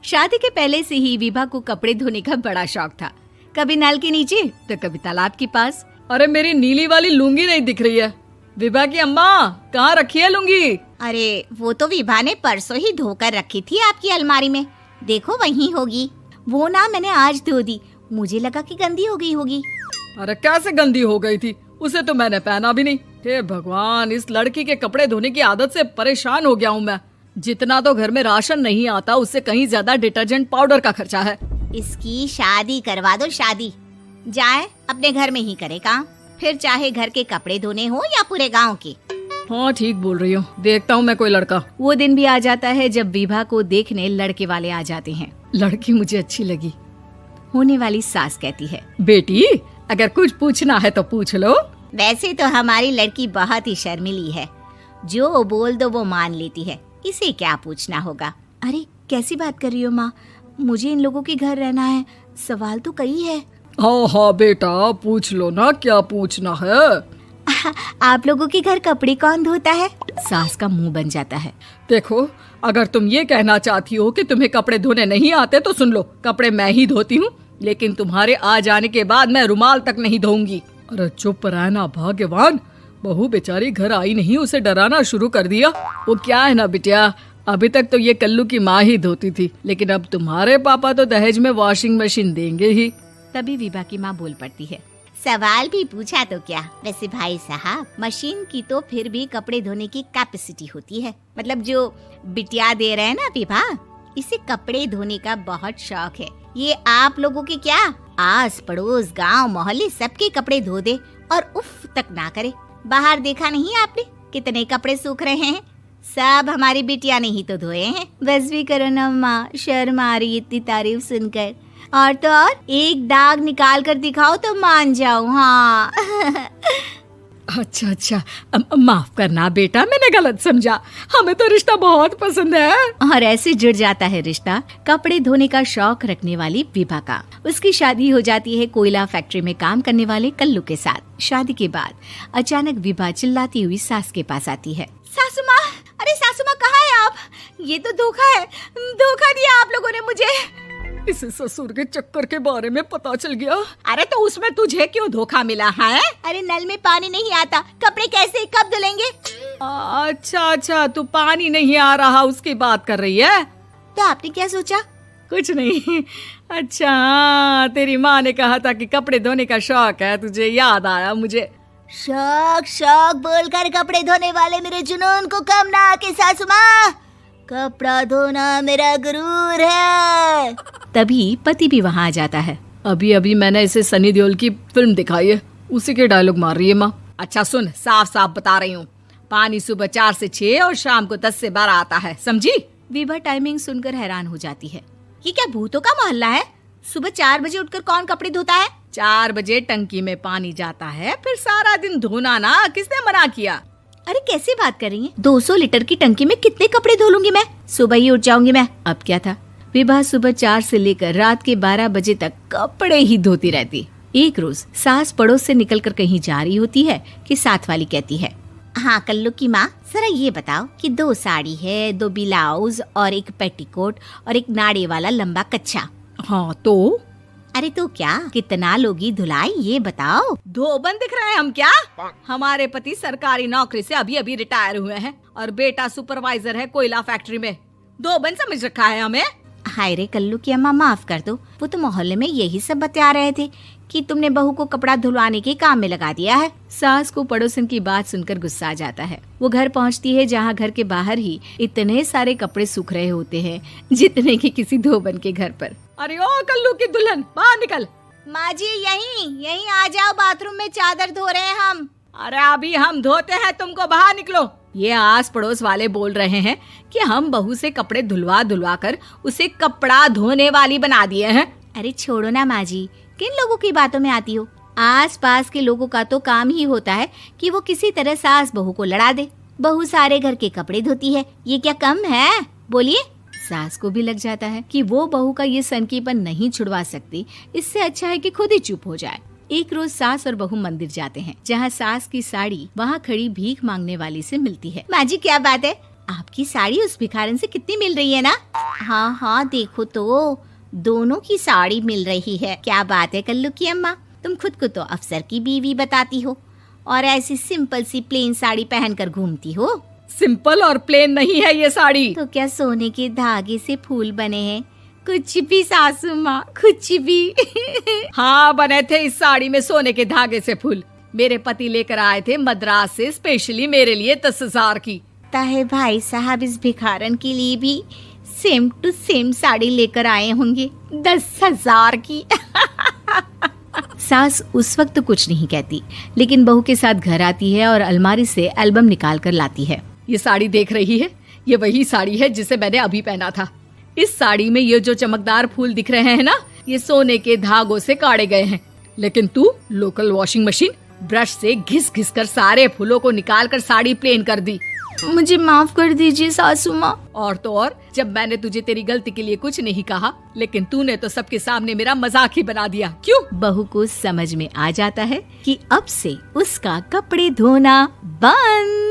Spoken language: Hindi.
शादी के पहले से ही विभा को कपड़े धोने का बड़ा शौक था। कभी नल के नीचे तो कभी तालाब के पास। अरे मेरी नीली वाली लुंगी नहीं दिख रही है। विभा की अम्मा, कहाँ रखी है लुंगी? अरे वो तो विभा ने परसों ही धोकर रखी थी आपकी अलमारी में, देखो वहीं होगी। वो ना मैंने आज धो दी, मुझे लगा कि गंदी हो गई होगी। अरे कैसे गंदी हो गई थी? उसे तो मैंने पहना भी नहीं। हे भगवान, इस लड़की के कपड़े धोने की आदत से परेशान हो गया हूँ मैं। जितना तो घर में राशन नहीं आता, उससे कहीं ज्यादा डिटर्जेंट पाउडर का खर्चा है। इसकी शादी करवा दो, शादी जाए अपने घर में ही करे काम, फिर चाहे घर के कपड़े धोने हो या पूरे गांव के। हाँ ठीक बोल रही हूँ, देखता हूँ मैं कोई लड़का। वो दिन भी आ जाता है जब विभा को देखने लड़के वाले आ जाते हैं। लड़की मुझे अच्छी लगी। होने वाली सास कहती है, बेटी अगर कुछ पूछना है तो पूछ लो। वैसे तो हमारी लड़की बहुत ही शर्मीली है, जो बोल दो वो मान लेती है, इसे क्या पूछना होगा। अरे कैसी बात कर रही हो माँ, मुझे इन लोगों के घर रहना है, सवाल तो कई है। हाँ हाँ बेटा, पूछ लो ना, क्या पूछना है। आप लोगों के घर कपड़े कौन धोता है? सास का मुंह बन जाता है। देखो, अगर तुम ये कहना चाहती हो कि तुम्हें कपड़े धोने नहीं आते तो सुन लो, कपड़े मैं ही धोती हूँ, लेकिन तुम्हारे आ जाने के बाद मैं रुमाल तक नहीं धोऊंगी। अरे चुप रहना भाग्यवान, बहू बेचारी घर आई नहीं, उसे डराना शुरू कर दिया। वो क्या है ना बिटिया, अभी तक तो ये कल्लू की माँ ही धोती थी, लेकिन अब तुम्हारे पापा तो दहेज में वॉशिंग मशीन देंगे ही। तभी विभा की माँ बोल पड़ती है, सवाल भी पूछा तो क्या। वैसे भाई साहब, मशीन की तो फिर भी कपड़े धोने की कैपेसिटी होती है, मतलब जो बिटिया दे रहे हैं ना विभा, इसे कपड़े धोने का बहुत शौक है। ये आप लोगों के क्या, आस पड़ोस गांव मोहल्ले सबके कपड़े धो दे और उफ तक ना करे। बाहर देखा नहीं आपने कितने कपड़े सूख रहे हैं, सब हमारी बिटिया ने ही तो धोए हैं। बस भी करो ना माँ, शर्म आ रही इतनी तारीफ सुनकर। और तो और एक दाग निकाल कर दिखाओ तो मान जाओ। हाँ अच्छा अच्छा, माफ करना बेटा, मैंने गलत समझा। हमें तो रिश्ता बहुत पसंद है। और ऐसे जुड़ जाता है रिश्ता कपड़े धोने का शौक रखने वाली विभा का। उसकी शादी हो जाती है कोयला फैक्ट्री में काम करने वाले कल्लू के साथ। शादी के बाद अचानक विभा चिल्लाती हुई सास के पास आती है। सासू माँ, अरे सासू माँ कहाँ है आप? ये तो धोखा है, धोखा दिया आप लोगों ने मुझे। इसे ससुर के चक्कर के बारे में पता चल गया। अरे तो उसमें तुझे क्यों धोखा मिला है? अरे नल में पानी नहीं आता, कपड़े कैसे कब धुलेंगे? अच्छा अच्छा, तू पानी नहीं आ रहा उसकी बात कर रही है। तो आपने क्या सोचा? कुछ नहीं। अच्छा, तेरी माँ ने कहा था कि कपड़े धोने का शौक है तुझे, याद आया मुझे। शौक शौक बोलकर कपड़े धोने वाले मेरे जुनून को कम ना आके सासू माँ, कपड़ा धोना मेरा गुरूर है। तभी पति भी वहाँ आ जाता है। अभी अभी मैंने इसे सनी देओल की फिल्म दिखाई है, उसी के डायलॉग मार रही है माँ। अच्छा सुन, साफ साफ बता रही हूँ, पानी सुबह 4 से 6 और शाम को 10 से 12 आता है, समझी? विभा टाइमिंग सुनकर हैरान हो जाती है। ये क्या भूतों का मोहल्ला है? सुबह 4 बजे उठकर कौन कपड़े धोता है? 4 बजे टंकी में पानी जाता है, फिर सारा दिन धोना ना, किसने मना किया? अरे कैसी बात कर रही हैं? 200 लीटर की टंकी में कितने कपड़े धो लूंगी मैं, सुबह ही उठ जाऊंगी मैं। अब क्या था, विभा सुबह 4 से लेकर रात के 12 बजे तक कपड़े ही धोती रहती। एक रोज सास पड़ोस से निकलकर कहीं जा रही होती है कि साथ वाली कहती है, हाँ कल्लू की माँ, जरा ये बताओ कि 2 साड़ी है, 2 ब्लाउज और एक पेटीकोट और एक नाड़े वाला लंबा कच्छा। हाँ तो? अरे तो क्या, कितना लोगी धुलाई ये बताओ। धोबन दिख रहे हैं हम क्या? हमारे पति सरकारी नौकरी से अभी अभी रिटायर हुए हैं और बेटा सुपरवाइजर है कोयला फैक्ट्री में। धोबन समझ रखा है हमें। हाय रे कल्लू की अम्मा, माफ कर दो, वो तो मोहल्ले में यही सब बता रहे थे कि तुमने बहू को कपड़ा धुलवाने के काम में लगा दिया है। सास को पड़ोसन की बात सुनकर गुस्सा आ जाता है। वो घर पहुंचती है जहां घर के बाहर ही इतने सारे कपड़े सूख रहे होते हैं जितने कि किसी धोबन के घर पर। अरे ओ कल्लू की दुल्हन, बाहर निकल। माँ जी यहीं आ जाओ, बाथरूम में चादर धो रहे हैं हम। अरे अभी हम धोते हैं, तुमको बाहर निकलो। ये आस पड़ोस वाले बोल रहे हैं कि हम बहू से कपड़े धुलवा कर उसे कपड़ा धोने वाली बना दिए हैं। अरे छोड़ो ना माँ जी, किन लोगों की बातों में आती हो? आस पास के लोगों का तो काम ही होता है कि वो किसी तरह सास बहू को लड़ा दे। बहू सारे घर के कपड़े धोती है, ये क्या कम है? बोलिए। सास को भी लग जाता है कि वो बहू का ये सनकीपन नहीं छुड़वा सकती, इससे अच्छा है कि खुद ही चुप हो जाए। एक रोज सास और बहू मंदिर जाते हैं, जहाँ सास की साड़ी वहाँ खड़ी भीख मांगने वाली से मिलती है। माँ जी क्या बात है, आपकी साड़ी उस भिखारन से कितनी मिल रही है ना? हाँ हाँ, देखो तो दोनों की साड़ी मिल रही है। क्या बात है कल्लू की अम्मा, तुम खुद को तो अफसर की बीवी बताती हो और ऐसी सिंपल सी प्लेन साड़ी पहनकर घूमती हो। सिंपल और प्लेन नहीं है ये साड़ी। तो क्या सोने के धागे से फूल बने हैं? कुछ भी सासू माँ, कुछ भी। हाँ, बने थे इस साड़ी में सोने के धागे से फूल। मेरे पति लेकर आए थे मद्रास से स्पेशली मेरे लिए 10,000 की। ताहे भाई साहब इस भिखारन के लिए भी सेम टू सेम साड़ी लेकर आए होंगे 10,000 की। सास उस वक्त तो कुछ नहीं कहती, लेकिन बहू के साथ घर आती है और अलमारी से एल्बम निकाल कर लाती है। ये साड़ी देख रही है, ये वही साड़ी है जिसे मैंने अभी पहना था। इस साड़ी में ये जो चमकदार फूल दिख रहे हैं ना, ये सोने के धागों से काढ़े गए हैं। लेकिन तू लोकल वॉशिंग मशीन ब्रश से घिस घिस कर सारे फूलों को निकाल कर साड़ी प्लेन कर दी। मुझे माफ कर दीजिए सासू माँ। और तो और, जब मैंने तुझे तेरी गलती के लिए कुछ नहीं कहा, लेकिन तूने तो सबके सामने मेरा मजाक ही बना दिया। क्यों? बहू को समझ में आ जाता है कि अब से उसका कपड़े धोना बंद।